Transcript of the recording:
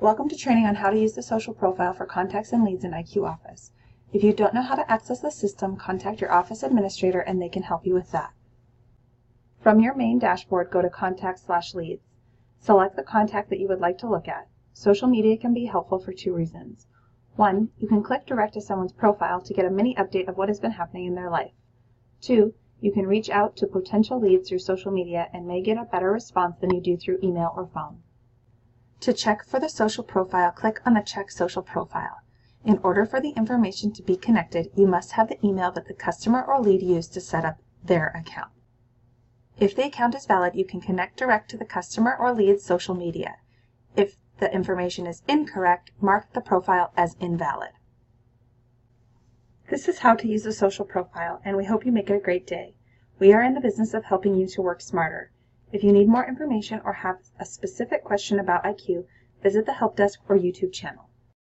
Welcome to training on how to use the social profile for contacts and leads in IQ Office. If you don't know how to access the system, contact your office administrator and they can help you with that. From your main dashboard, go to Contacts/Leads. Select the contact that you would like to look at. Social media can be helpful for two reasons. One, you can click direct to someone's profile to get a mini update of what has been happening in their life. Two, you can reach out to potential leads through social media and may get a better response than you do through email or phone. To check for the social profile, click on the Check Social Profile. In order for the information to be connected, you must have the email that the customer or lead used to set up their account. If the account is valid, you can connect direct to the customer or lead's social media. If the information is incorrect, mark the profile as invalid. This is how to use a social profile, and we hope you make it a great day. We are in the business of helping you to work smarter. If you need more information or have a specific question about IQ, visit the Help Desk or YouTube channel.